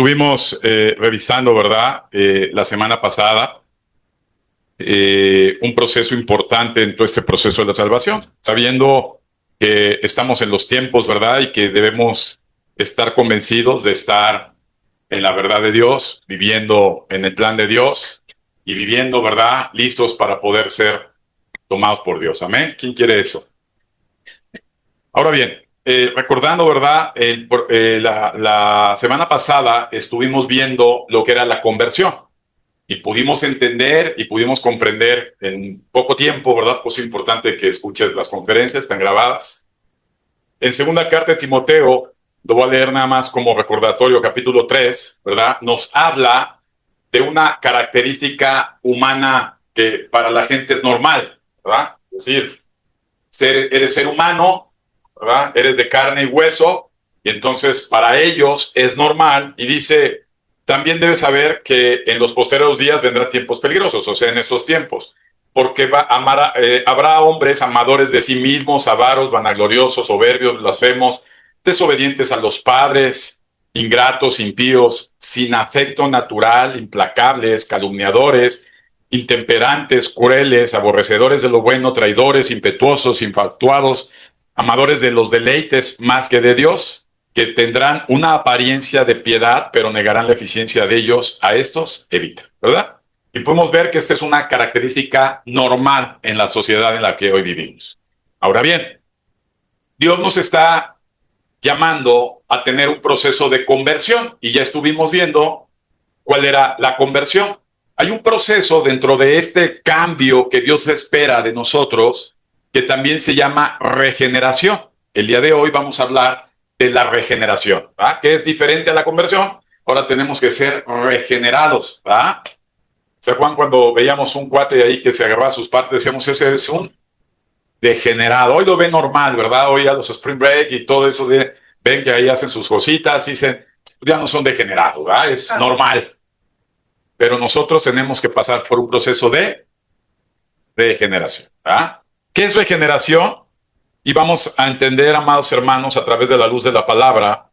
Estuvimos revisando, ¿verdad? La semana pasada un proceso importante en todo este proceso de la salvación, sabiendo que estamos en los tiempos, ¿verdad? Y que debemos estar convencidos de estar en la verdad de Dios, viviendo en el plan de Dios y viviendo, ¿verdad? Listos para poder ser tomados por Dios. Amén. ¿Quién quiere eso? Ahora bien, recordando, ¿verdad? La semana pasada estuvimos viendo lo que era la conversión y pudimos entender y pudimos comprender en poco tiempo, ¿verdad? Pues es importante que escuches las conferencias, están grabadas. En segunda carta de Timoteo, lo voy a leer nada más como recordatorio, capítulo 3, ¿verdad? Nos habla de una característica humana que para la gente es normal, ¿verdad? Es decir, eres ser humano, ¿verdad? Eres de carne y hueso, y entonces para ellos es normal, y dice, también debes saber que en los posteriores días vendrán tiempos peligrosos, o sea, en esos tiempos, porque habrá hombres amadores de sí mismos, avaros, vanagloriosos, soberbios, blasfemos, desobedientes a los padres, ingratos, impíos, sin afecto natural, implacables, calumniadores, intemperantes, crueles, aborrecedores de lo bueno, traidores, impetuosos, infatuados, amadores de los deleites más que de Dios, que tendrán una apariencia de piedad, pero negarán la eficiencia de ellos. A estos evita, ¿verdad? Y podemos ver que esta es una característica normal en la sociedad en la que hoy vivimos. Ahora bien, Dios nos está llamando a tener un proceso de conversión, y ya estuvimos viendo cuál era la conversión. Hay un proceso dentro de este cambio que Dios espera de nosotros que también se llama regeneración. El día de hoy vamos a hablar de la regeneración, ¿verdad? Que es diferente a la conversión. Ahora tenemos que ser regenerados, ¿verdad? ¿Se acuerdan cuando veíamos un cuate ahí que se agarraba a sus partes? Decíamos, ese es un degenerado. Hoy lo ven normal, ¿verdad? Hoy a los Spring Break y todo eso, ven que ahí hacen sus cositas y dicen, ya no son degenerados, ¿verdad? Es normal. Pero nosotros tenemos que pasar por un proceso de regeneración, ¿verdad? ¿Qué es regeneración? Y vamos a entender, amados hermanos, a través de la luz de la palabra,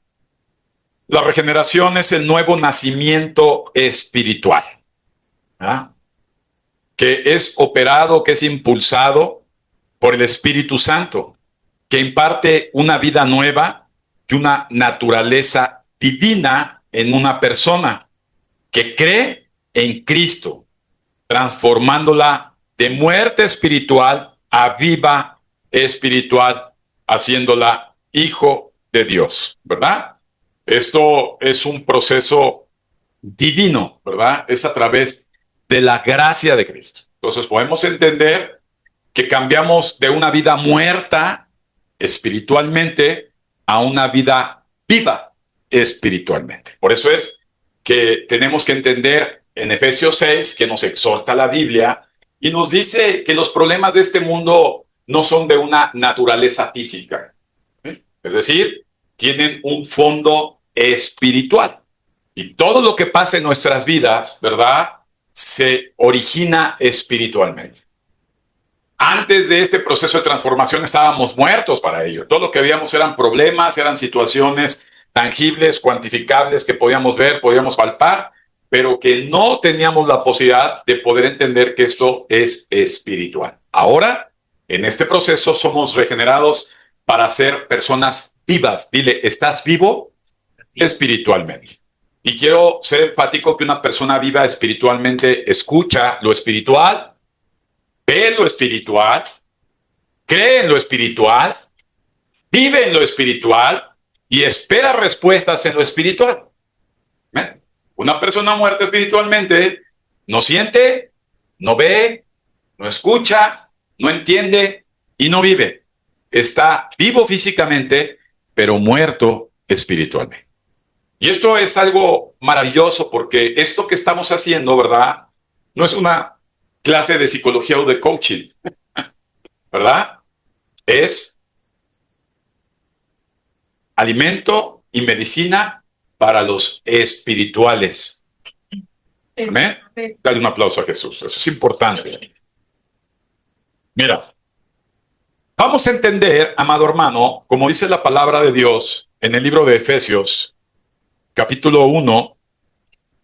la regeneración es el nuevo nacimiento espiritual, ¿verdad? Que es operado, que es impulsado por el Espíritu Santo, que imparte una vida nueva y una naturaleza divina en una persona que cree en Cristo, transformándola de muerte espiritual a viva espiritual, haciéndola hijo de Dios, ¿verdad? Esto es un proceso divino, ¿verdad? Es a través de la gracia de Cristo. Entonces podemos entender que cambiamos de una vida muerta espiritualmente a una vida viva espiritualmente. Por eso es que tenemos que entender en Efesios 6, que nos exhorta la Biblia, y nos dice que los problemas de este mundo no son de una naturaleza física. Es decir, tienen un fondo espiritual. Y todo lo que pasa en nuestras vidas, ¿verdad?, se origina espiritualmente. Antes de este proceso de transformación estábamos muertos para ello. Todo lo que veíamos eran problemas, eran situaciones tangibles, cuantificables, que podíamos ver, podíamos palpar, pero que no teníamos la posibilidad de poder entender que esto es espiritual. Ahora, en este proceso somos regenerados para ser personas vivas. Dile, ¿estás vivo? Espiritualmente. Y quiero ser enfático que una persona viva espiritualmente escucha lo espiritual, ve lo espiritual, cree en lo espiritual, vive en lo espiritual y espera respuestas en lo espiritual. ¿Ven? Una persona muerta espiritualmente no siente, no ve, no escucha, no entiende y no vive. Está vivo físicamente, pero muerto espiritualmente. Y esto es algo maravilloso porque esto que estamos haciendo, ¿verdad?, no es una clase de psicología o de coaching, ¿verdad? Es alimento y medicina para los espirituales. ¿Amén? Dale un aplauso a Jesús. Eso es importante. Mira, vamos a entender, amado hermano, como dice la palabra de Dios en el libro de Efesios, capítulo 1,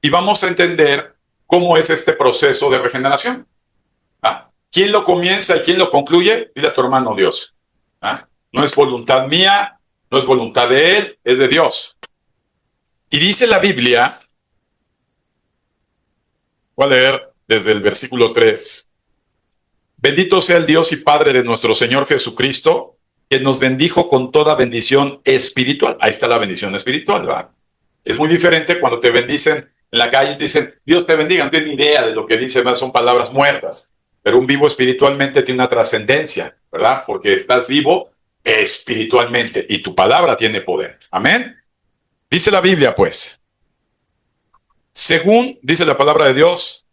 y vamos a entender cómo es este proceso de regeneración. ¿Quién lo comienza y quién lo concluye? Dile a tu hermano Dios. No es voluntad mía, no es voluntad de Él, es de Dios. Y dice la Biblia, voy a leer desde el versículo 3. Bendito sea el Dios y Padre de nuestro Señor Jesucristo, que nos bendijo con toda bendición espiritual. Ahí está la bendición espiritual, ¿verdad? Es muy diferente cuando te bendicen en la calle y te dicen, Dios te bendiga, no tienen idea de lo que dicen, son palabras muertas. Pero un vivo espiritualmente tiene una trascendencia, ¿verdad? Porque estás vivo espiritualmente y tu palabra tiene poder. Amén. Dice la Biblia, pues, según dice la palabra de Dios,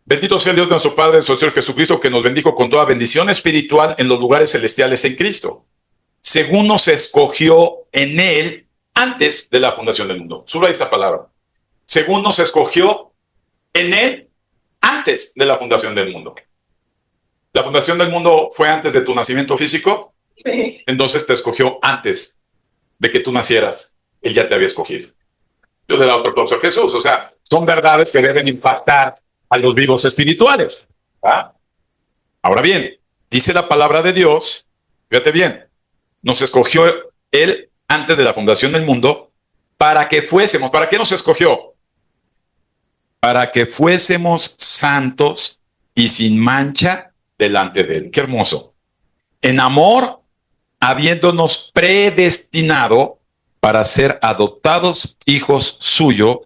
bendito sea el Dios de nuestro Padre, nuestro Señor Jesucristo, que nos bendijo con toda bendición espiritual en los lugares celestiales en Cristo, según nos escogió en Él antes de la fundación del mundo. Subraya esta palabra. Según nos escogió en Él antes de la fundación del mundo. ¿La fundación del mundo fue antes de tu nacimiento físico? Sí. Entonces te escogió antes de que tú nacieras. Él ya te había escogido. Yo le doy otro aplauso a Jesús. O sea, son verdades que deben impactar a los vivos espirituales. Ahora bien, dice la palabra de Dios, fíjate bien, nos escogió Él antes de la fundación del mundo para que fuésemos. ¿Para qué nos escogió? Para que fuésemos santos y sin mancha delante de Él. Qué hermoso. En amor, habiéndonos predestinado para ser adoptados hijos suyos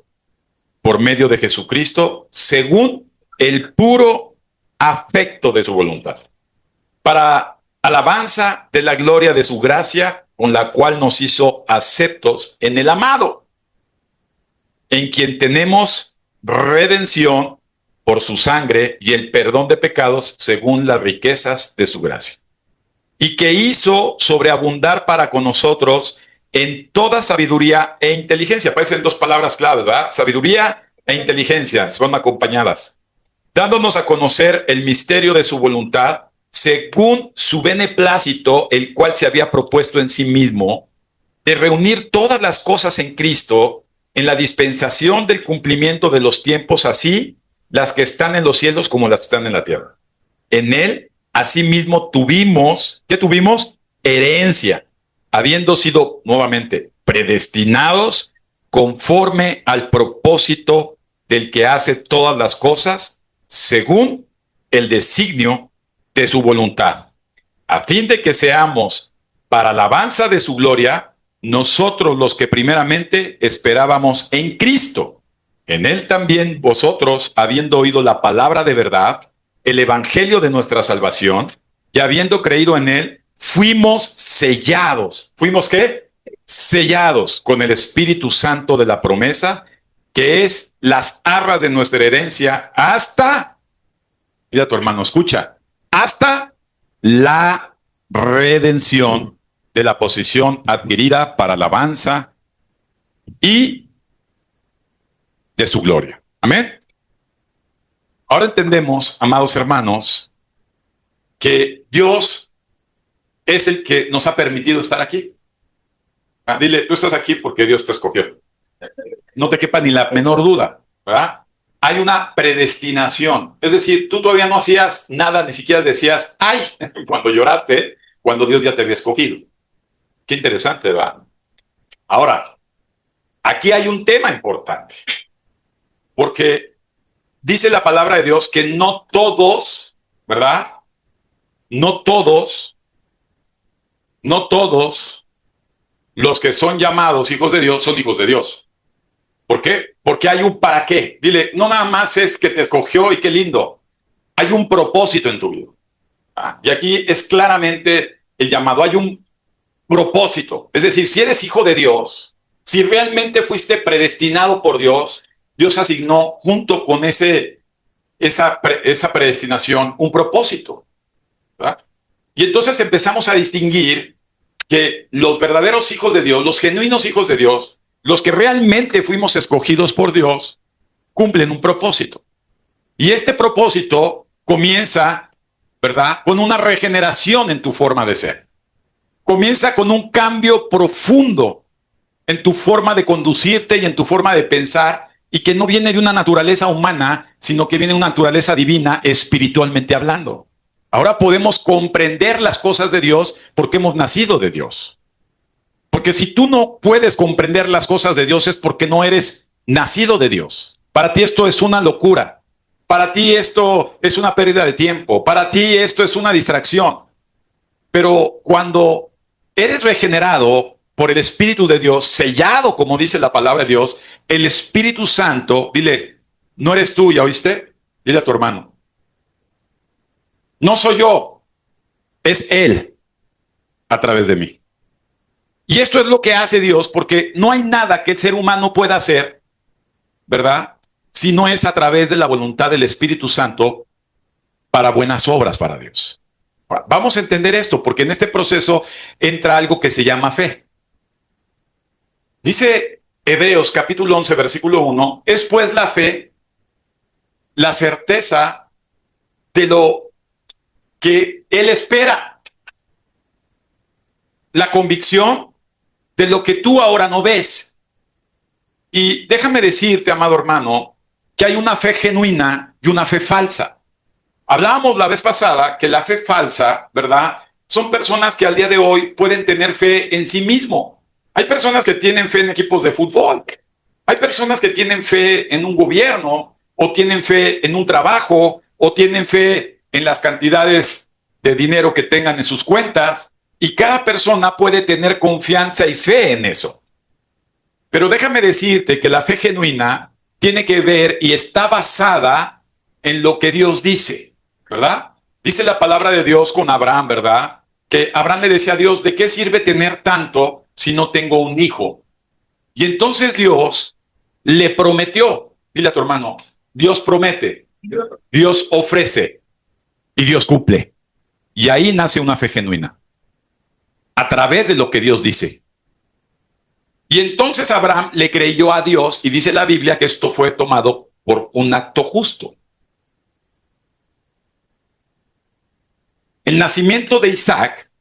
por medio de Jesucristo, según el puro afecto de su voluntad, para alabanza de la gloria de su gracia, con la cual nos hizo aceptos en el amado, en quien tenemos redención por su sangre y el perdón de pecados según las riquezas de su gracia, y que hizo sobreabundar para con nosotros en toda sabiduría e inteligencia. Aparecen dos palabras claves, ¿verdad? Sabiduría e inteligencia, son acompañadas, dándonos a conocer el misterio de su voluntad, según su beneplácito, el cual se había propuesto en sí mismo, de reunir todas las cosas en Cristo, en la dispensación del cumplimiento de los tiempos, así las que están en los cielos como las que están en la tierra. En Él, asimismo, tuvimos, ¿qué tuvimos? Herencia, habiendo sido nuevamente predestinados conforme al propósito del que hace todas las cosas, según el designio de su voluntad, a fin de que seamos para alabanza de su gloria, nosotros los que primeramente esperábamos en Cristo. En Él también vosotros, habiendo oído la palabra de verdad, el evangelio de nuestra salvación, y habiendo creído en Él, fuimos sellados. ¿Fuimos qué? Sellados con el Espíritu Santo de la promesa, que es las arras de nuestra herencia hasta, mira tu hermano, escucha, hasta la redención de la posición adquirida para alabanza y de su gloria. Amén. Ahora entendemos, amados hermanos, que Dios es el que nos ha permitido estar aquí. Dile, tú estás aquí porque Dios te escogió. No te quepa ni la menor duda, ¿verdad? Hay una predestinación. Es decir, tú todavía no hacías nada, ni siquiera decías, ay, cuando lloraste, cuando Dios ya te había escogido. Qué interesante, ¿verdad? Ahora, aquí hay un tema importante. Porque dice la palabra de Dios que no todos, ¿verdad? No todos los que son llamados hijos de Dios son hijos de Dios. ¿Por qué? Porque hay un para qué. Dile, no nada más es que te escogió y qué lindo. Hay un propósito en tu vida. Y aquí es claramente el llamado. Hay un propósito. Es decir, si eres hijo de Dios, si realmente fuiste predestinado por Dios, Dios asignó junto con esa predestinación un propósito, ¿verdad? Y entonces empezamos a distinguir que los verdaderos hijos de Dios, los genuinos hijos de Dios, los que realmente fuimos escogidos por Dios, cumplen un propósito. Y este propósito comienza, ¿verdad?, con una regeneración en tu forma de ser. Comienza con un cambio profundo en tu forma de conducirte y en tu forma de pensar, y que no viene de una naturaleza humana, sino que viene de una naturaleza divina, espiritualmente hablando. Ahora podemos comprender las cosas de Dios porque hemos nacido de Dios. Porque si tú no puedes comprender las cosas de Dios es porque no eres nacido de Dios. Para ti esto es una locura. Para ti esto es una pérdida de tiempo. Para ti esto es una distracción. Pero cuando eres regenerado por el Espíritu de Dios, sellado, como dice la palabra de Dios, el Espíritu Santo, dile, no eres tú, ¿ya oíste? Dile a tu hermano. No soy yo, es Él a través de mí. Y esto es lo que hace Dios, porque no hay nada que el ser humano pueda hacer, ¿verdad? Si no es a través de la voluntad del Espíritu Santo para buenas obras para Dios. Vamos a entender esto, porque en este proceso entra algo que se llama fe. Dice Hebreos capítulo 11, versículo 1, es pues la fe, la certeza de lo que Él espera, la convicción de lo que tú ahora no ves. Y déjame decirte, amado hermano, que hay una fe genuina y una fe falsa. Hablábamos la vez pasada que la fe falsa, ¿verdad? Son personas que al día de hoy pueden tener fe en sí mismo. Hay personas que tienen fe en equipos de fútbol. Hay personas que tienen fe en un gobierno, o tienen fe en un trabajo, o tienen fe en las cantidades de dinero que tengan en sus cuentas. Y cada persona puede tener confianza y fe en eso. Pero déjame decirte que la fe genuina tiene que ver y está basada en lo que Dios dice, ¿verdad? Dice la palabra de Dios con Abraham, ¿verdad? Que Abraham le decía a Dios, ¿de qué sirve tener tanto si no tengo un hijo? Y entonces Dios le prometió, dile a tu hermano, Dios promete, Dios ofrece y Dios cumple. Y ahí nace una fe genuina, a través de lo que Dios dice. Y entonces Abraham le creyó a Dios y dice la Biblia que esto fue tomado por un acto justo. El nacimiento de Isaac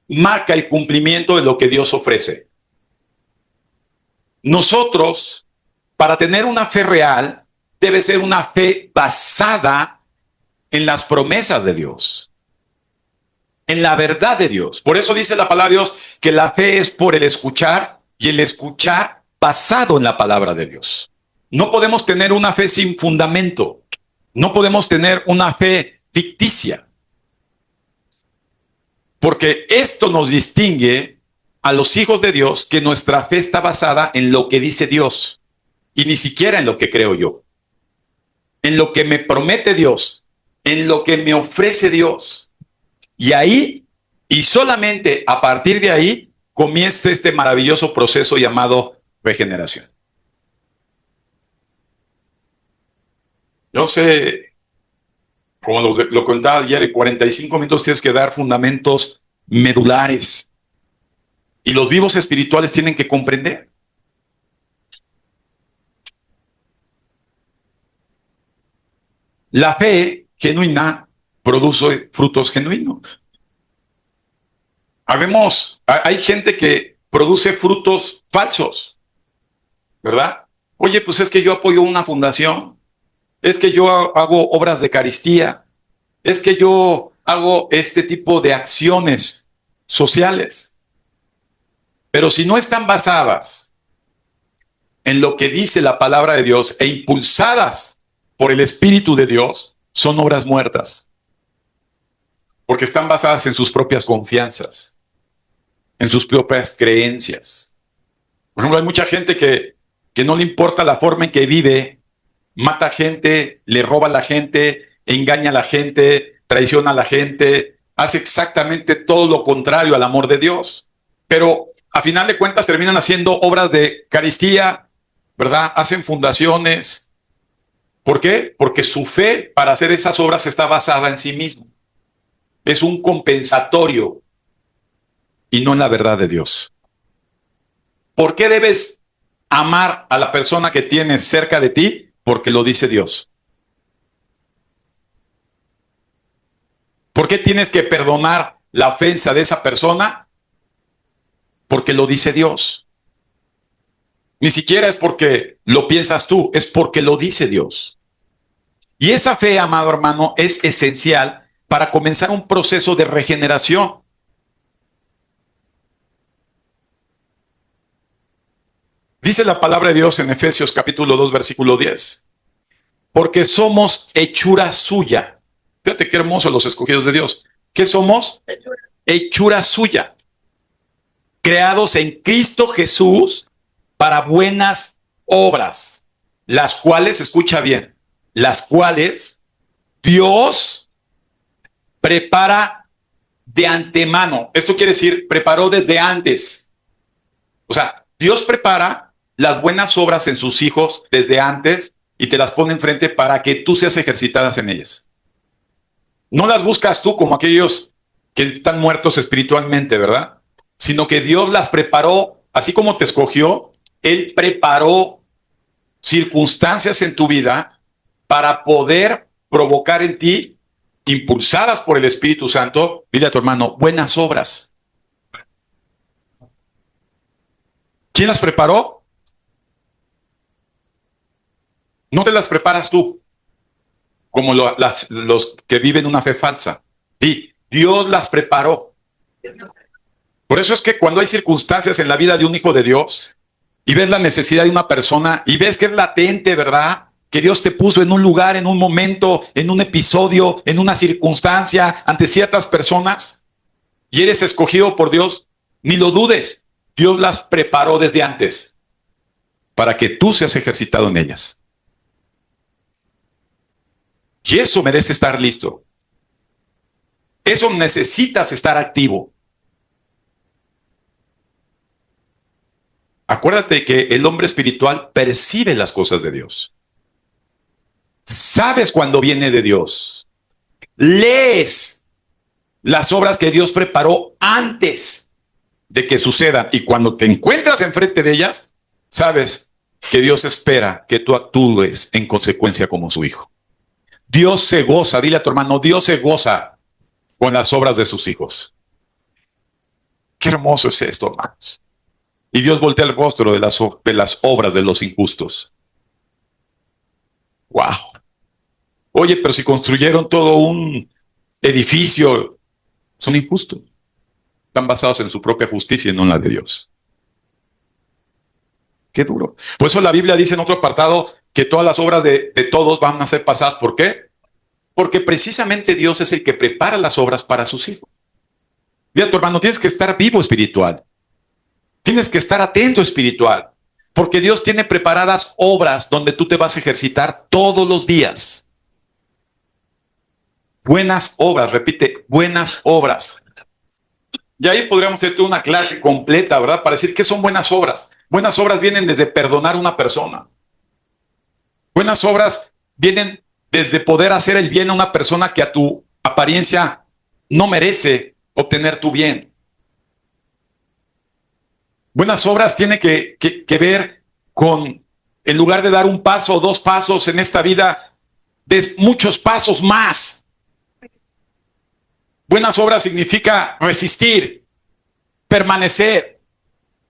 marca el cumplimiento de lo que Dios ofrece. Nosotros, para tener una fe real, debe ser una fe basada en las promesas de Dios, en la verdad de Dios. Por eso dice la palabra de Dios que la fe es por el escuchar y el escuchar basado en la palabra de Dios. No podemos tener una fe sin fundamento. No podemos tener una fe ficticia. Porque esto nos distingue a los hijos de Dios, que nuestra fe está basada en lo que dice Dios y ni siquiera en lo que creo yo. En lo que me promete Dios, en lo que me ofrece Dios. Y ahí, y solamente a partir de ahí, comienza este maravilloso proceso llamado regeneración. Yo sé, como lo contaba ayer, en 45 minutos tienes que dar fundamentos medulares. Y los vivos espirituales tienen que comprender. La fe genuina produce frutos genuinos. Hay gente que produce frutos falsos, ¿verdad? Oye, pues es que yo apoyo una fundación, es que yo hago obras de caristía, es que yo hago este tipo de acciones sociales. Pero si no están basadas en lo que dice la palabra de Dios e impulsadas por el Espíritu de Dios, son obras muertas. Porque están basadas en sus propias confianzas, en sus propias creencias. Por ejemplo, hay mucha gente que no le importa la forma en que vive, mata gente, le roba a la gente, engaña a la gente, traiciona a la gente, hace exactamente todo lo contrario al amor de Dios. Pero a final de cuentas terminan haciendo obras de caristía, ¿verdad? Hacen fundaciones. ¿Por qué? Porque su fe para hacer esas obras está basada en sí mismo. Es un compensatorio y no en la verdad de Dios. ¿Por qué debes amar a la persona que tienes cerca de ti? Porque lo dice Dios. ¿Por qué tienes que perdonar la ofensa de esa persona? Porque lo dice Dios. Ni siquiera es porque lo piensas tú, es porque lo dice Dios. Y esa fe, amado hermano, es esencial para comenzar un proceso de regeneración. Dice la palabra de Dios en Efesios capítulo 2, versículo 10. Porque somos hechura suya. Fíjate qué hermoso los escogidos de Dios. ¿Qué somos? Hechura suya. Creados en Cristo Jesús para buenas obras, las cuales, escucha bien, las cuales Dios prepara de antemano. Esto quiere decir, preparó desde antes. O sea, Dios prepara las buenas obras en sus hijos desde antes y te las pone enfrente para que tú seas ejercitadas en ellas. No las buscas tú como aquellos que están muertos espiritualmente, ¿verdad? Sino que Dios las preparó, así como te escogió, Él preparó circunstancias en tu vida para poder provocar en ti, impulsadas por el Espíritu Santo, dile a tu hermano, buenas obras. ¿Quién las preparó? No te las preparas tú, como los que viven una fe falsa. Sí, Dios las preparó. Por eso es que cuando hay circunstancias en la vida de un hijo de Dios y ves la necesidad de una persona y ves que es latente, ¿verdad? Que Dios te puso en un lugar, en un momento, en un episodio, en una circunstancia, ante ciertas personas y eres escogido por Dios, ni lo dudes. Dios las preparó desde antes para que tú seas ejercitado en ellas. Y eso merece estar listo. Eso necesitas estar activo. Acuérdate que el hombre espiritual percibe las cosas de Dios. Sabes cuando viene de Dios. Lees las obras que Dios preparó antes de que sucedan. Y cuando te encuentras enfrente de ellas, sabes que Dios espera que tú actúes en consecuencia como su hijo. Dios se goza, dile a tu hermano, Dios se goza con las obras de sus hijos. Qué hermoso es esto, hermanos. Y Dios voltea el rostro de las obras de los injustos. ¡Wow! Oye, pero si construyeron todo un edificio, son injustos. Están basados en su propia justicia y no en la de Dios. Qué duro. Por eso la Biblia dice en otro apartado que todas las obras de todos van a ser pasadas. ¿Por qué? Porque precisamente Dios es el que prepara las obras para sus hijos. Mira, tu hermano, tienes que estar vivo espiritual. Tienes que estar atento espiritual. Porque Dios tiene preparadas obras donde tú te vas a ejercitar todos los días. Buenas obras, repite, buenas obras. Y ahí podríamos tener una clase completa, ¿verdad? Para decir qué son buenas obras. Buenas obras vienen desde perdonar a una persona. Buenas obras vienen desde poder hacer el bien a una persona que a tu apariencia no merece obtener tu bien. Buenas obras tiene que ver con, en lugar de dar un paso o dos pasos en esta vida, des muchos pasos más. Buenas obras significa resistir, permanecer,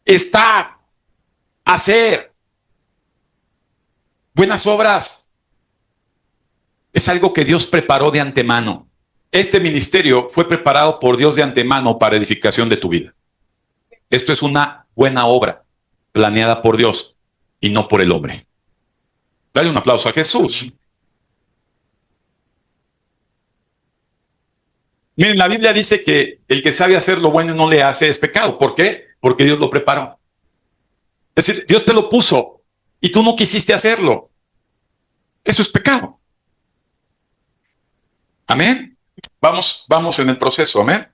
estar, hacer. Buenas obras es algo que Dios preparó de antemano. Este ministerio fue preparado por Dios de antemano para edificación de tu vida. Esto es una buena obra planeada por Dios y no por el hombre. Dale un aplauso a Jesús. Miren, la Biblia dice que el que sabe hacer lo bueno y no le hace es pecado. ¿Por qué? Porque Dios lo preparó. Es decir, Dios te lo puso y tú no quisiste hacerlo. Eso es pecado. Amén. Vamos en el proceso. Amén.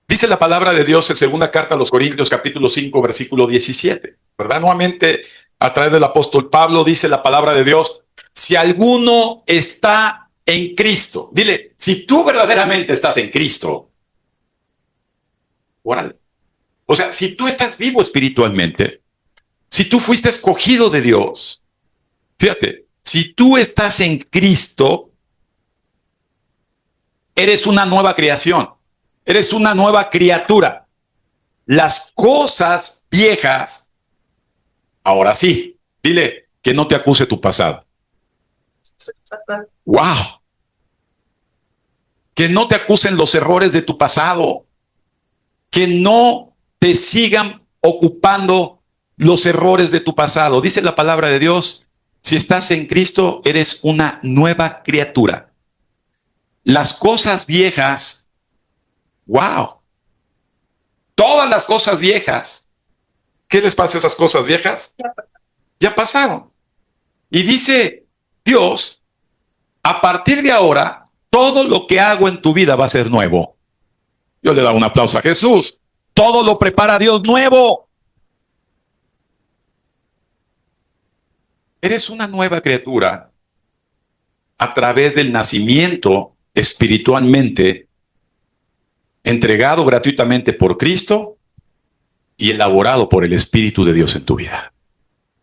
Dice la palabra de Dios en segunda carta a los Corintios, capítulo 5, versículo 17. ¿Verdad? Nuevamente, a través del apóstol Pablo, dice la palabra de Dios: si alguno está en Cristo, dile, si tú verdaderamente estás en Cristo, órale. O sea, si tú estás vivo espiritualmente, si tú fuiste escogido de Dios, fíjate, si tú estás en Cristo, eres una nueva creación, eres una nueva criatura. Las cosas viejas Ahora sí, dile que no te acuse tu pasado. ¡Wow! Que no te acusen los errores de tu pasado. Que no te sigan ocupando los errores de tu pasado. Dice la palabra de Dios, si estás en Cristo, eres una nueva criatura. Las cosas viejas, wow, todas las cosas viejas, ¿qué les pasa a esas cosas viejas? Ya pasaron. Y dice Dios, a partir de ahora, todo lo que hago en tu vida va a ser nuevo. Yo le doy un aplauso a Jesús. Todo lo prepara Dios nuevo. Eres una nueva criatura a través del nacimiento espiritualmente, entregado gratuitamente por Cristo y elaborado por el Espíritu de Dios en tu vida.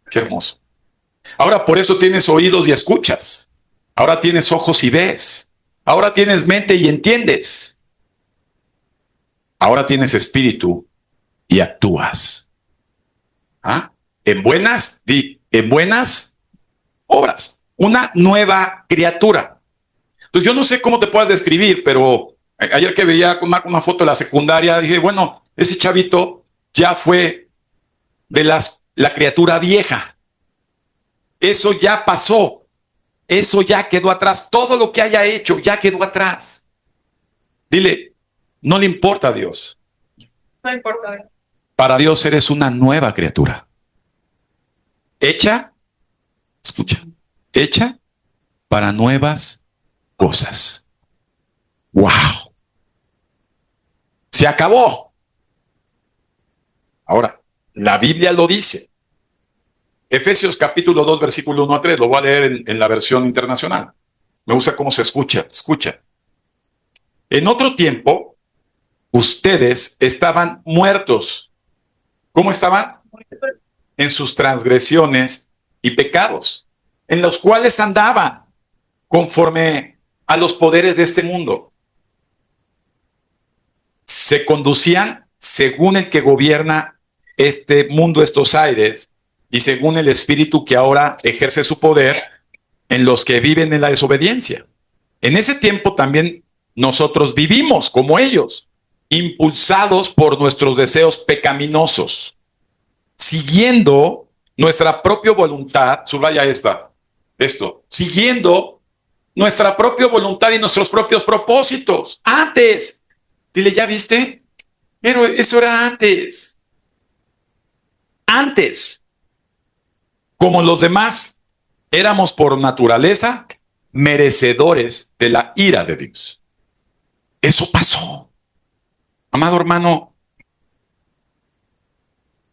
Qué hermoso. Ahora por eso tienes oídos y escuchas. Ahora tienes ojos y ves. Ahora tienes mente y entiendes. Ahora tienes espíritu y actúas. ¿Ah? En buenas, en buenas obras. Una nueva criatura. Entonces yo no sé cómo te puedas describir, pero ayer que veía una foto de la secundaria, dije, bueno, ese chavito ya fue de la criatura vieja. Eso ya pasó. Eso ya quedó atrás. Todo lo que haya hecho ya quedó atrás. Dile, no le importa a Dios. No importa. Para Dios eres una nueva criatura. Hecha, escucha, hecha para nuevas cosas. ¡Wow! Se acabó. Ahora, la Biblia lo dice. Efesios capítulo 2, versículo 1 a 3. Lo voy a leer en la versión internacional. Me gusta cómo se escucha. Escucha. En otro tiempo, ustedes estaban muertos. ¿Cómo estaban? En sus transgresiones y pecados, en los cuales andaban conforme a los poderes de este mundo. Se conducían según el que gobierna este mundo, estos aires, y según el espíritu que ahora ejerce su poder en los que viven en la desobediencia. En ese tiempo también nosotros vivimos como ellos, impulsados por nuestros deseos pecaminosos, siguiendo nuestra propia voluntad, subraya esto, siguiendo nuestra propia voluntad y nuestros propios propósitos. Antes, dile, ¿ya viste? Pero eso era antes. Antes, como los demás, éramos por naturaleza merecedores de la ira de Dios. Eso pasó. Amado hermano,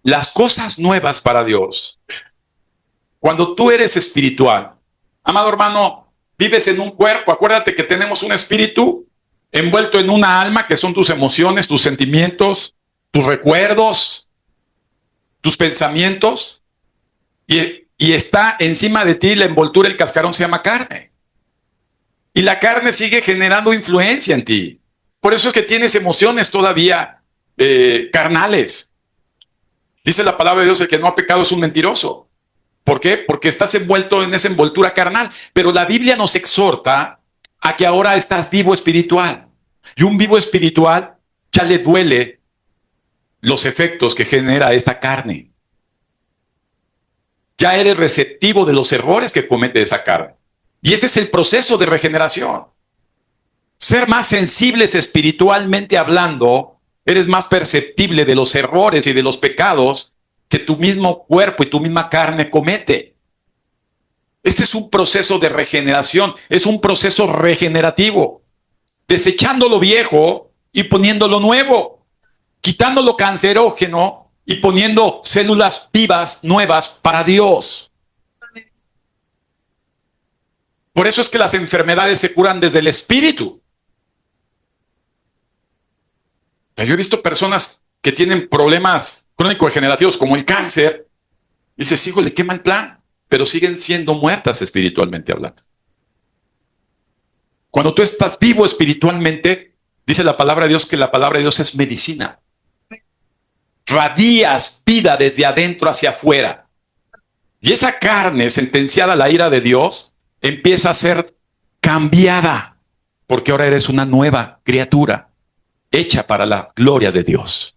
las cosas nuevas para Dios, cuando tú eres espiritual, amado hermano, vives en un cuerpo, acuérdate que tenemos un espíritu envuelto en una alma, que son tus emociones, tus sentimientos, tus recuerdos, tus pensamientos, y está encima de ti la envoltura, el cascarón se llama carne. Y la carne sigue generando influencia en ti. Por eso es que tienes emociones todavía carnales. Dice la palabra de Dios, el que no ha pecado es un mentiroso. ¿Por qué? Porque estás envuelto en esa envoltura carnal. Pero la Biblia nos exhorta a que ahora estás vivo espiritual. Y un vivo espiritual ya le duele los efectos que genera esta carne. Ya eres receptivo de los errores que comete esa carne. Y este es el proceso de regeneración. Ser más sensibles espiritualmente hablando, eres más perceptible de los errores y de los pecados que tu mismo cuerpo y tu misma carne comete. Este es un proceso de regeneración, es un proceso regenerativo, desechando lo viejo y poniendo lo nuevo, quitando lo cancerógeno y poniendo células vivas nuevas para Dios. Por eso es que las enfermedades se curan desde el espíritu. Yo he visto personas que tienen problemas crónico-degenerativos como el cáncer. Y dices, híjole, qué mal plan. Pero siguen siendo muertas espiritualmente hablando. Cuando tú estás vivo espiritualmente, dice la palabra de Dios que la palabra de Dios es medicina. Radías vida desde adentro hacia afuera. Y esa carne sentenciada a la ira de Dios empieza a ser cambiada, porque ahora eres una nueva criatura, hecha para la gloria de Dios.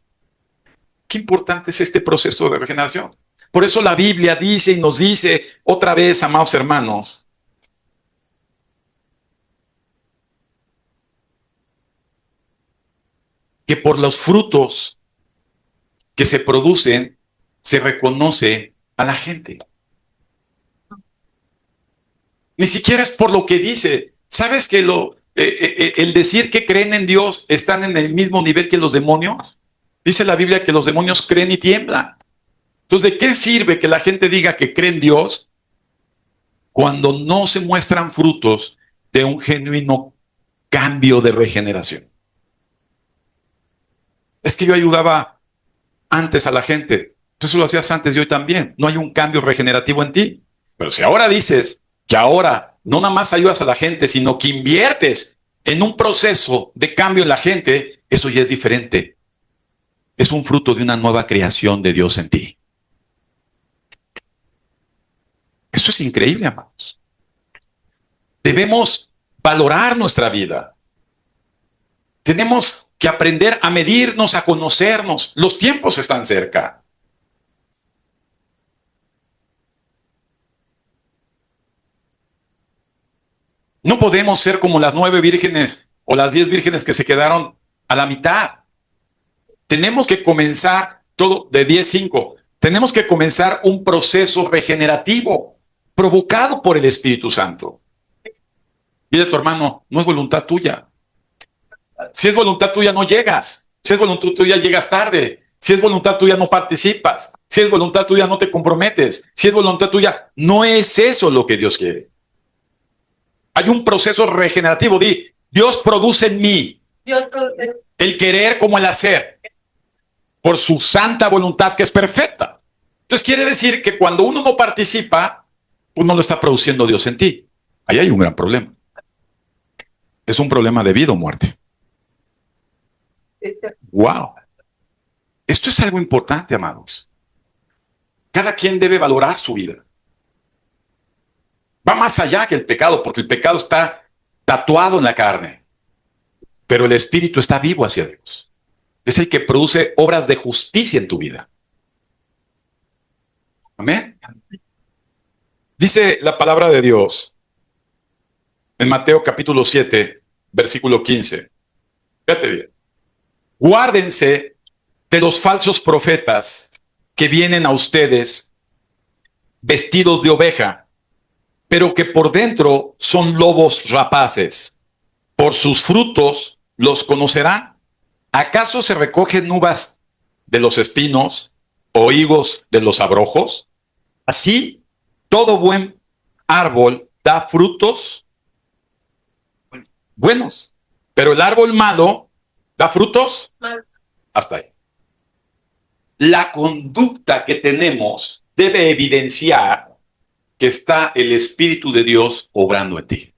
Qué importante es este proceso de regeneración. Por eso la Biblia dice y nos dice otra vez, amados hermanos, que por los frutos que se producen, se reconoce a la gente. Ni siquiera es por lo que dice. ¿Sabes que el decir que creen en Dios están en el mismo nivel que los demonios? Dice la Biblia que los demonios creen y tiemblan. Entonces, ¿de qué sirve que la gente diga que cree en Dios cuando no se muestran frutos de un genuino cambio de regeneración? Es que yo ayudaba antes a la gente. Eso lo hacías antes y hoy también. No hay un cambio regenerativo en ti. Pero si ahora dices que ahora no nada más ayudas a la gente, sino que inviertes en un proceso de cambio en la gente, eso ya es diferente. Es un fruto de una nueva creación de Dios en ti. Eso es increíble, amados. Debemos valorar nuestra vida. Tenemos que aprender a medirnos, a conocernos. Los tiempos están cerca. No podemos ser como las 9 vírgenes o las 10 vírgenes que se quedaron a la mitad. Tenemos que comenzar todo de 10-5. Tenemos que comenzar un proceso regenerativo provocado por el Espíritu Santo. Dile a tu hermano, no es voluntad tuya. Si es voluntad tuya, no llegas. Si es voluntad tuya, llegas tarde. Si es voluntad tuya, no participas. Si es voluntad tuya, no te comprometes. Si es voluntad tuya, no es eso lo que Dios quiere. Hay un proceso regenerativo. Dios produce en mí el querer como el hacer por su santa voluntad que es perfecta. Entonces quiere decir que cuando uno no participa, uno lo está produciendo Dios en ti. Ahí hay un gran problema. Es un problema de vida o muerte. Wow. Esto es algo importante, amados. Cada quien debe valorar su vida. Va más allá que el pecado, porque el pecado está tatuado en la carne, pero el espíritu está vivo hacia Dios. Es el que produce obras de justicia en tu vida. Amén. Dice la palabra de Dios en Mateo capítulo 7, versículo 15. Fíjate bien. Guárdense de los falsos profetas que vienen a ustedes vestidos de oveja, pero que por dentro son lobos rapaces. Por sus frutos los conocerán. ¿Acaso se recogen uvas de los espinos o higos de los abrojos? Así, todo buen árbol da frutos buenos, pero el árbol malo da frutos hasta ahí. La conducta que tenemos debe evidenciar que está el Espíritu de Dios obrando en ti.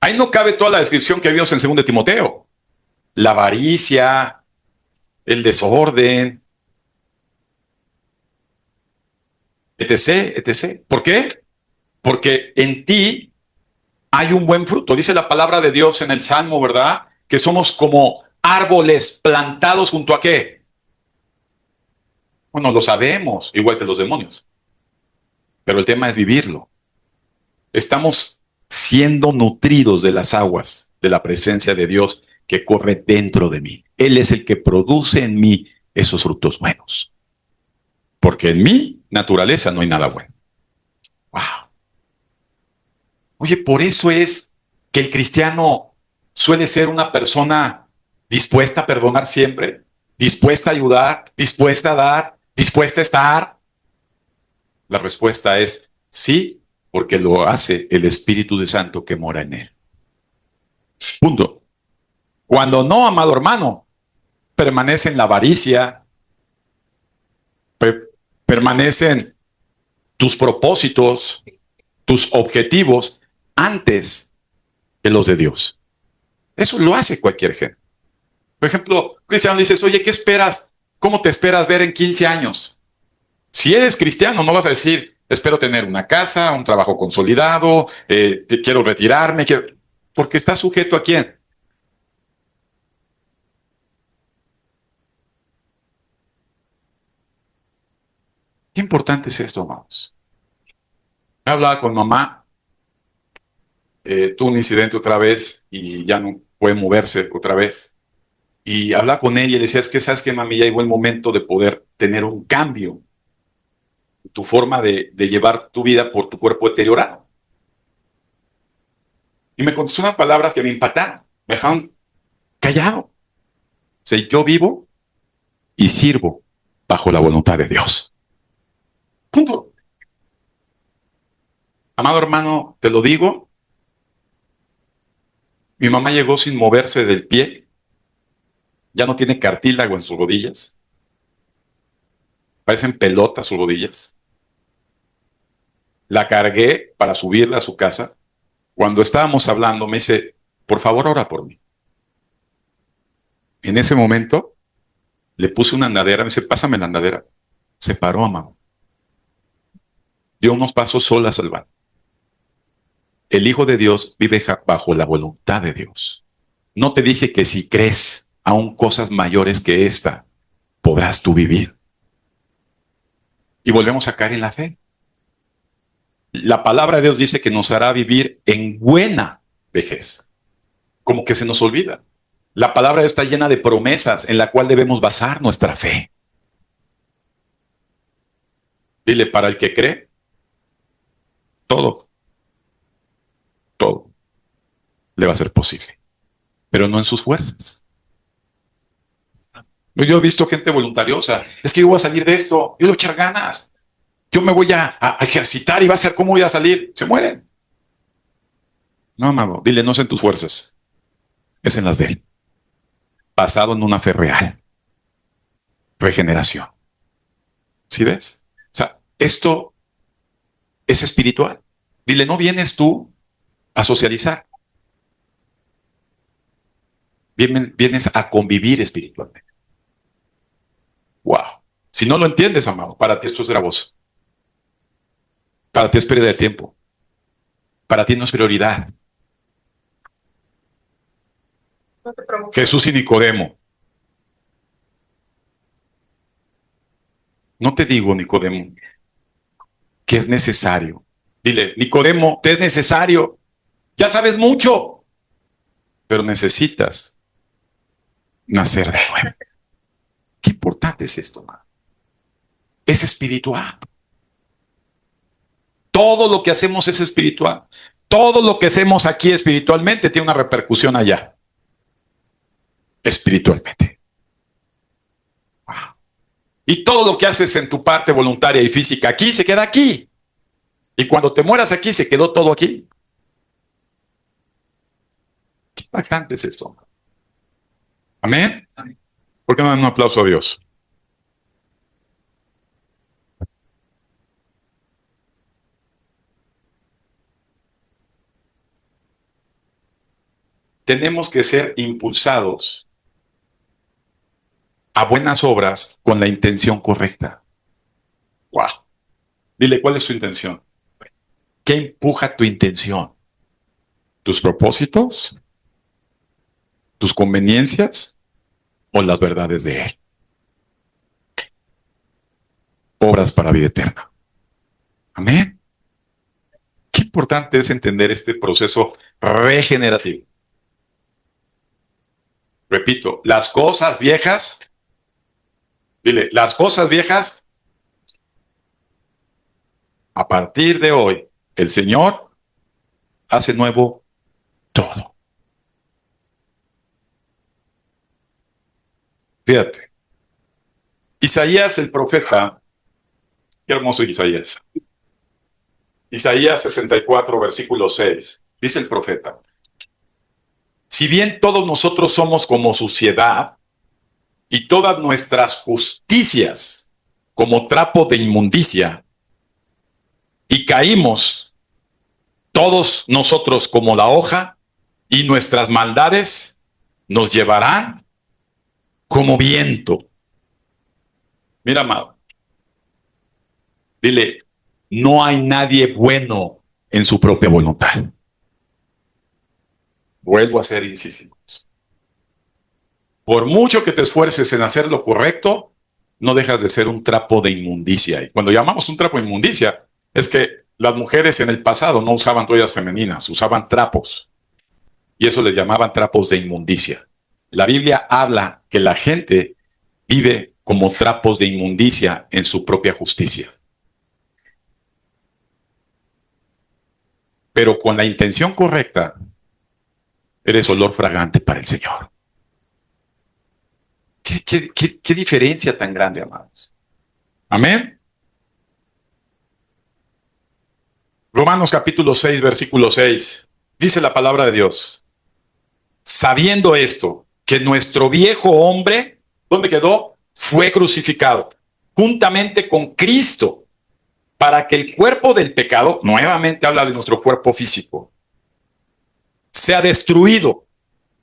Ahí no cabe toda la descripción que vimos en 2 Timoteo. La avaricia, el desorden, etc., etc. ¿Por qué? Porque en ti hay un buen fruto. Dice la palabra de Dios en el Salmo, ¿verdad? Que somos como árboles plantados junto a ¿qué? Bueno, lo sabemos, igual que los demonios. Pero el tema es vivirlo. Estamos siendo nutridos de las aguas de la presencia de Dios que corre dentro de mí. Él es el que produce en mí esos frutos buenos. Porque en mi naturaleza no hay nada bueno. Wow. Oye, por eso es que el cristiano suele ser una persona dispuesta a perdonar siempre, dispuesta a ayudar, dispuesta a dar, dispuesta a estar. La respuesta es sí, porque lo hace el Espíritu de Santo que mora en él. Punto. Cuando no, amado hermano, permanece en la avaricia, permanecen tus propósitos, tus objetivos antes que los de Dios. Eso lo hace cualquier gente. Por ejemplo, Cristiano dices, oye, ¿qué esperas? ¿Cómo te esperas ver en 15 años? Si eres cristiano, no vas a decir, espero tener una casa, un trabajo consolidado, quiero retirarme, porque está sujeto ¿a quién? Qué importante es esto, amados. Hablaba con mamá, tuvo un incidente otra vez y ya no puede moverse otra vez. Y hablaba con ella y le decía, es que sabes que mami, ya llegó el momento de poder tener un cambio en tu forma de llevar tu vida por tu cuerpo deteriorado. Y me contestó unas palabras que me impactaron, me dejaron callado. O sea, yo vivo y sirvo bajo la voluntad de Dios. Punto. Amado hermano, te lo digo, mi mamá llegó sin moverse del pie, ya no tiene cartílago en sus rodillas, parecen pelotas sus rodillas. La cargué para subirla a su casa. Cuando estábamos hablando, me dice, por favor, ora por mí. En ese momento, le puse una andadera, me dice, pásame la andadera. Se paró, amado. Dio unos pasos sola al baño. El Hijo de Dios vive bajo la voluntad de Dios. No te dije que si crees aún cosas mayores que esta, podrás tú vivir. Y volvemos a caer en la fe. La palabra de Dios dice que nos hará vivir en buena vejez. Como que se nos olvida. La palabra está llena de promesas en la cual debemos basar nuestra fe. Dile, para el que cree, todo le va a ser posible. Pero no en sus fuerzas. Yo he visto gente voluntariosa. Es que yo voy a salir de esto. Yo voy a echar ganas. Yo me voy a ejercitar y va a ser cómo voy a salir. Se mueren. No, amado. Dile, no es en tus fuerzas. Es en las de Él. Basado en una fe real. Regeneración. ¿Sí ves? O sea, esto es espiritual. Dile, no vienes tú a socializar. Vienes a convivir espiritualmente. Wow. Si no lo entiendes, amado, para ti esto es gravoso. Para ti es pérdida de tiempo. Para ti no es prioridad. No te preocupes. Jesús y Nicodemo. No te digo, Nicodemo, que es necesario. Dile, Nicodemo, te es necesario. Ya sabes mucho, pero necesitas nacer de nuevo. Qué importante es esto, man. Es espiritual. Todo lo que hacemos es espiritual. Todo lo que hacemos aquí espiritualmente tiene una repercusión allá. Espiritualmente. Wow. Y todo lo que haces en tu parte voluntaria y física aquí se queda aquí. Y cuando te mueras aquí, se quedó todo aquí. Qué impactante es esto. Amén. ¿Por qué no dan un aplauso a Dios? Tenemos que ser impulsados a buenas obras con la intención correcta. Wow. Dile, ¿cuál es tu intención? ¿Qué empuja tu intención? ¿Tus propósitos? ¿Tus conveniencias? ¿O las verdades de Él? Obras para vida eterna. Amén. Qué importante es entender este proceso regenerativo. Repito, las cosas viejas, dile, las cosas viejas, a partir de hoy, el Señor hace nuevo todo. Fíjate. Isaías el profeta, qué hermoso Isaías. Isaías 64, versículo 6. Dice el profeta, si bien todos nosotros somos como suciedad y todas nuestras justicias como trapo de inmundicia, y caímos todos nosotros como la hoja, y nuestras maldades nos llevarán como viento. Mira, amado, Dile, no hay nadie bueno en su propia voluntad. Vuelvo a ser incisivo. Por mucho que te esfuerces en hacer lo correcto, no dejas de ser un trapo de inmundicia. Y cuando llamamos un trapo de inmundicia, es que las mujeres en el pasado no usaban toallas femeninas, usaban trapos. Y eso les llamaban trapos de inmundicia. La Biblia habla que la gente vive como trapos de inmundicia en su propia justicia. Pero con la intención correcta, eres olor fragante para el Señor. ¿Qué diferencia tan grande, amados? Amén. Romanos capítulo 6, versículo 6. Dice la palabra de Dios. Sabiendo esto, que nuestro viejo hombre, ¿dónde quedó? Fue crucificado juntamente con Cristo, para que el cuerpo del pecado, nuevamente habla de nuestro cuerpo físico, sea destruido,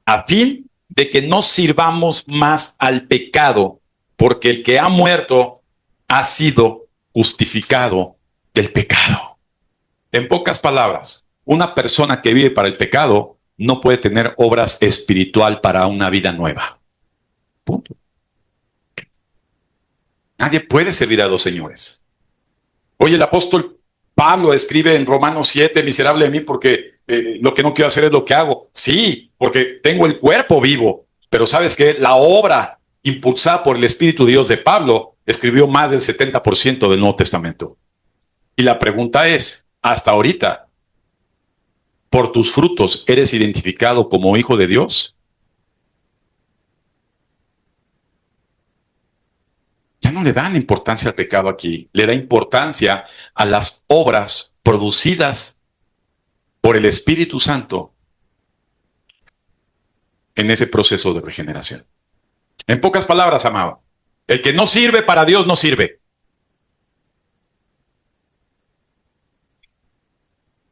a fin de que no sirvamos más al pecado, porque el que ha muerto ha sido justificado del pecado. En pocas palabras, una persona que vive para el pecado no puede tener obras espiritual para una vida nueva. Punto. Nadie puede servir a dos señores. Oye, el apóstol Pablo escribe en Romanos 7, miserable de mí porque lo que no quiero hacer es lo que hago. Sí, porque tengo el cuerpo vivo, pero ¿sabes qué? La obra impulsada por el Espíritu de Dios de Pablo escribió más del 70% del Nuevo Testamento. Y la pregunta es, hasta ahorita, ¿por tus frutos eres identificado como hijo de Dios? Ya no le dan importancia al pecado aquí, le da importancia a las obras producidas por el Espíritu Santo en ese proceso de regeneración. En pocas palabras, amado, el que no sirve para Dios no sirve.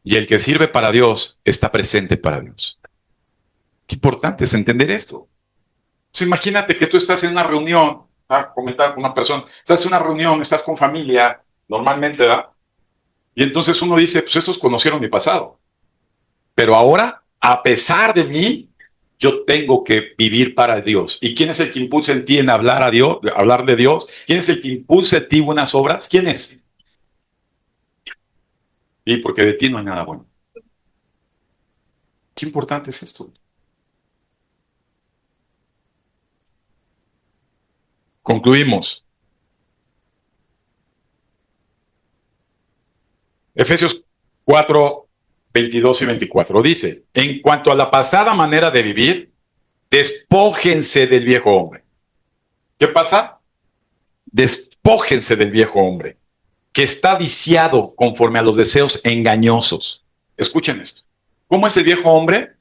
Y el que sirve para Dios está presente para Dios. Qué importante es entender esto. O sea, imagínate que tú estás en una reunión, comentar con una persona, estás en una reunión, estás con familia, normalmente, ¿verdad? Y entonces uno dice, pues estos conocieron mi pasado. Pero ahora, a pesar de mí, yo tengo que vivir para Dios. ¿Y quién es el que impulsa en ti en hablar a Dios, hablar de Dios? ¿Quién es el que impulsa en ti buenas obras? ¿Quién es? Y porque de ti no hay nada bueno. Qué importante es esto. Concluimos. Efesios 4, 22 y 24 dice, en cuanto a la pasada manera de vivir, despójense del viejo hombre. ¿Qué pasa? Despójense del viejo hombre, que está viciado conforme a los deseos engañosos. Escuchen esto. ¿Cómo es el viejo hombre?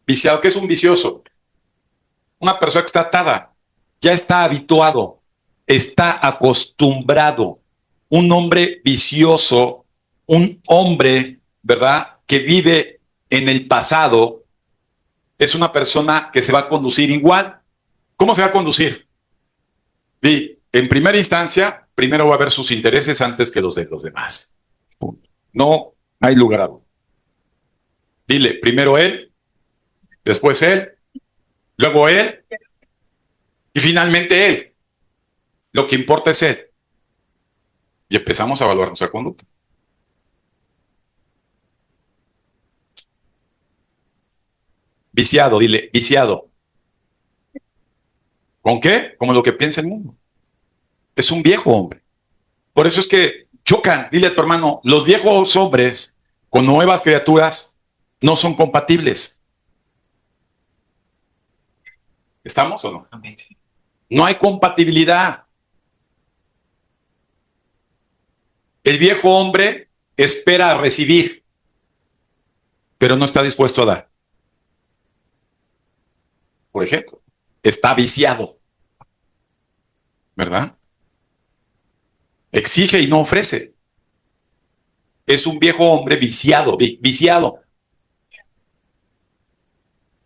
Viciado. ¿Qué es un vicioso? Una persona que está atada, ya está habituado, está acostumbrado. Un hombre vicioso, un hombre, ¿verdad?, que vive en el pasado, es una persona que se va a conducir igual. ¿Cómo se va a conducir? Y en primera instancia, primero va a ver sus intereses antes que los de los demás. No hay lugar a duda. Dile, primero él, después él, luego él y finalmente él. Lo que importa es él. Y empezamos a evaluar nuestra conducta. Viciado, dile, viciado. ¿Con qué? Como lo que piensa el mundo. Es un viejo hombre. Por eso es que chocan. Dile a tu hermano, los viejos hombres con nuevas criaturas no son compatibles. ¿Estamos o no? No hay compatibilidad. El viejo hombre espera a recibir, pero no está dispuesto a dar. Por ejemplo, está viciado, ¿verdad? Exige y no ofrece. Es un viejo hombre viciado, viciado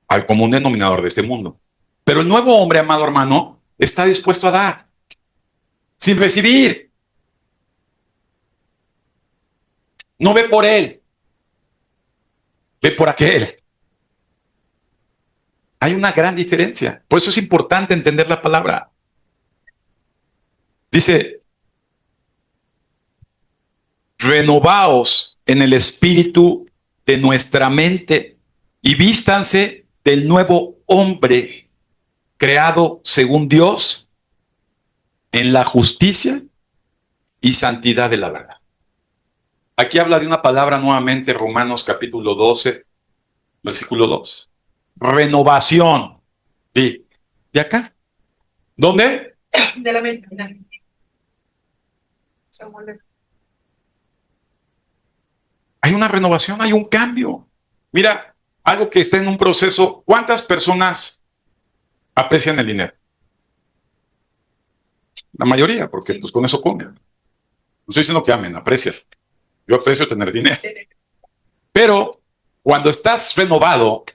al común denominador de este mundo. Pero el nuevo hombre, amado hermano, está dispuesto a dar, sin recibir. No ve por él, ve por aquel. Hay una gran diferencia. Por eso es importante entender la palabra. Dice, renovaos en el espíritu de nuestra mente y vístanse del nuevo hombre creado según Dios en la justicia y santidad de la verdad. Aquí habla de una palabra nuevamente, Romanos capítulo 12, versículo 2. Renovación. ¿Sí? ¿De acá? ¿Dónde? De la mente. Hay una renovación, hay un cambio. Mira, algo que está en un proceso. ¿Cuántas personas aprecian el dinero? La mayoría, porque pues con eso comen. No estoy diciendo que amen, aprecian. Yo aprecio tener dinero. Pero cuando estás renovado,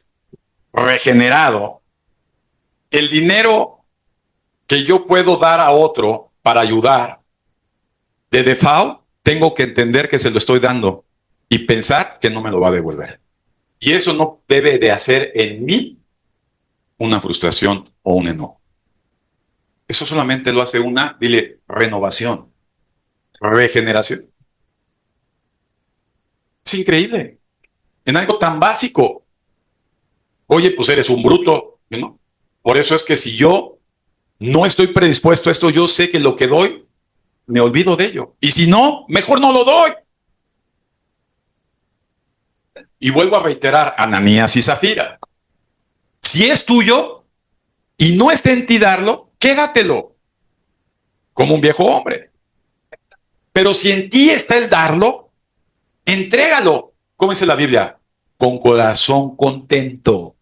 regenerado, el dinero que yo puedo dar a otro para ayudar, de default, tengo que entender que se lo estoy dando y pensar que no me lo va a devolver. Y eso no debe de hacer en mí una frustración o un enojo. Eso solamente lo hace una, dile, renovación, regeneración. Es increíble. En algo tan básico. Oye, pues eres un bruto, ¿no? Por eso es que si yo no estoy predispuesto a esto, yo sé que lo que doy, me olvido de ello. Y si no, mejor no lo doy. Y vuelvo a reiterar, Ananías y Zafira. Si es tuyo y no está en ti darlo, quédatelo. Como un viejo hombre. Pero si en ti está el darlo, entrégalo. ¿Cómo dice la Biblia? Con corazón contento.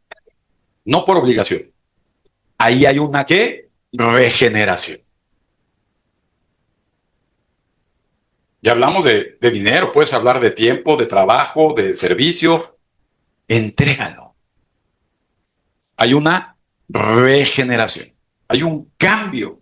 No por obligación. Ahí hay una ¿qué? Regeneración. Ya hablamos de dinero, puedes hablar de tiempo, de trabajo, de servicio. Entrégalo. Hay una regeneración. Hay un cambio.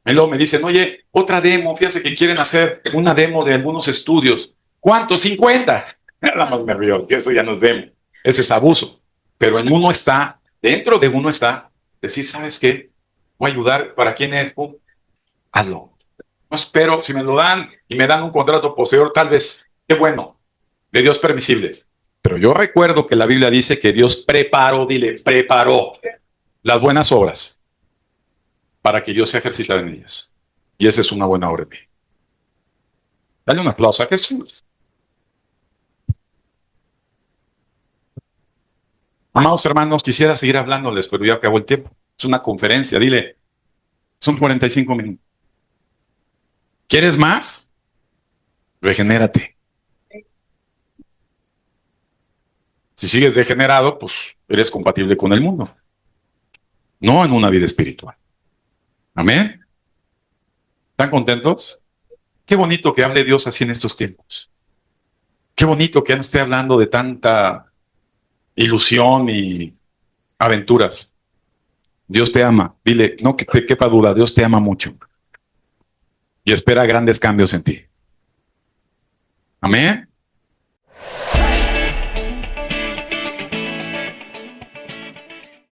Y luego me dicen, oye, otra demo, fíjate que quieren hacer una demo de algunos estudios. ¿Cuántos? 50. Nada más me río, que eso ya no es demo. Ese es abuso. Pero en uno está, dentro de uno está, decir, ¿sabes qué? Voy a ayudar, ¿para quién es? Pum, hazlo. No espero, si me lo dan y me dan un contrato posterior, tal vez, qué bueno, de Dios permisible. Pero yo recuerdo que la Biblia dice que Dios preparó, dile, preparó las buenas obras para que yo sea ejercitado en ellas. Y esa es una buena obra. Dale un aplauso a Jesús. Amados hermanos, quisiera seguir hablándoles, pero ya acabó el tiempo. Es una conferencia, dile, son 45 minutos. ¿Quieres más? Regenérate. Si sigues degenerado, pues eres compatible con el mundo. No en una vida espiritual. Amén. ¿Están contentos? Qué bonito que hable Dios así en estos tiempos. Qué bonito que no esté hablando de tanta ilusión y aventuras. Dios te ama. Dile, no que te quepa duda, Dios te ama mucho. Y espera grandes cambios en ti. Amén.